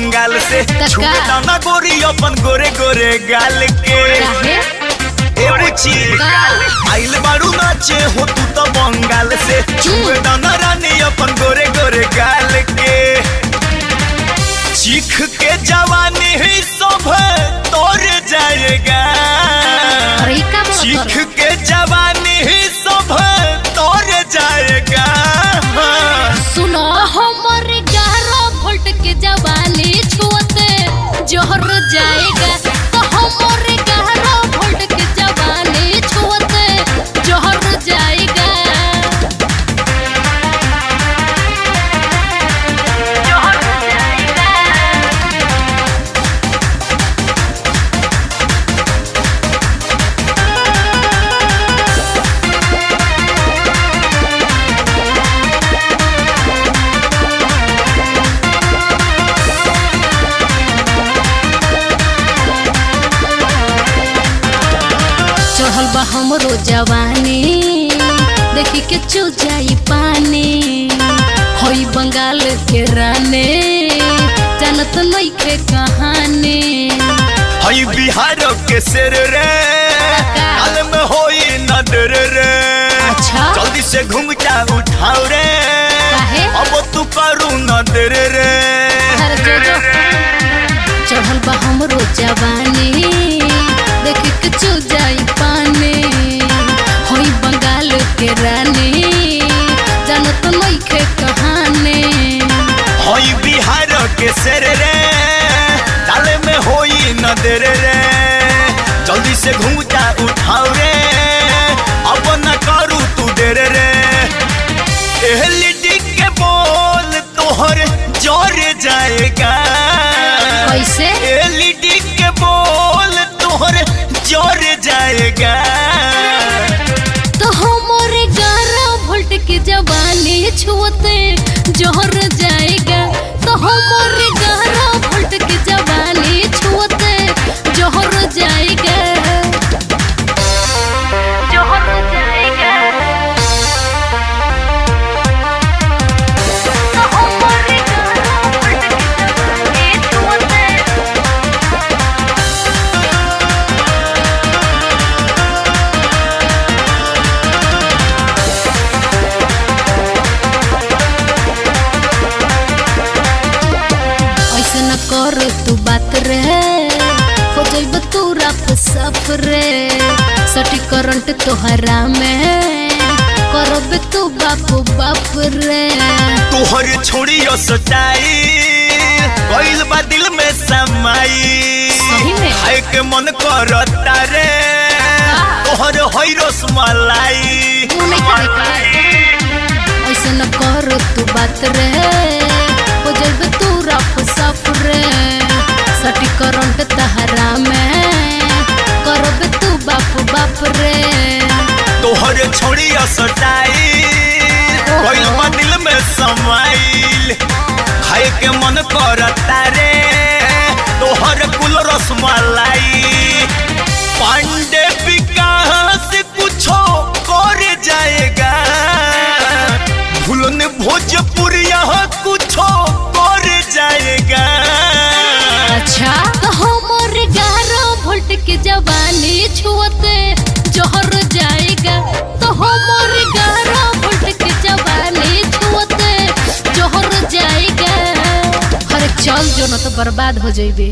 बंगाल से छुए दाना गोरी अपन गोरे गोरे गाल के ए बुची आइल बारू नाचे हो तू तो बंगाल से छुए दाना रानी अपन गोरे गोरे गाल के चीख के जवानी ही सब तोड़ जाएगा चीख के जवानी ही सब तोड़ जाएगा सुनो हमर 11 वोल्ट के जवानी छुअते जोहर जाएगा तो हमर 11 वोल्ट के जवानी छुअते जोहर जाएगा चढ़ल बा हमरो जवानी देखी के चल जाई पानी होई बंगाल के राने जानत नइखे कहानी हई बिहार के शेर रे हाल में होई नडर रे अच्छा जल्दी से घूमटा उठाओ रे काहे अब तू करू नडर रे चढ़ल बा हमरो जवानी देखी के चल जाई पानी होई बंगाल के रानी जानत नइखे कहानी हई बिहार के शेर रे ताले में होई नडर रे जल्दी से घूमटा उठाओ रे अब न करू तू देर रे एलईडी के बोल तोहर जोर जाएगा कैसे एलईडी के बोल तोहर जोर जाएगा तो हमारे 11 वोल्ट के जवानी छुअते जोहर जाएगा तो हमारे 11 वोल्ट के जवानी छुअते जोहर जाएगा जोहर जाएगा तो हमारे 11 वोल्ट के जवानी छुअते ऐसे न कर तू बात रे हो जाइब तू रफ सफ रे सटी करंट तोहरा में करब तू बाप रे तोहर छोड़ी सटाई गइल बा दिल में समाई सही में खाए के मन करता रे तोहर होई रसमलाई ऐसे न कर तू बात रे हो जाइब तू रफ सफ रे सटी करंट तहरा में करब तू बाप रे तोहर छोड़ी सटाई गइल बा दिल में समाइल खाए के मन करता रे तोहर कुल रसमलाई पांडे विकास कुछो कर जाएगा भूलन भोजपुरिया कुछो कर जाएगा अच्छा तो हमर 11 वोल्ट के जवानी छुअते जोहर जाएगा तो हमर 11 वोल्ट के जवानी छुअते जोहर जाएगा अरे चल जो न तो बर्बाद हो जाइबे।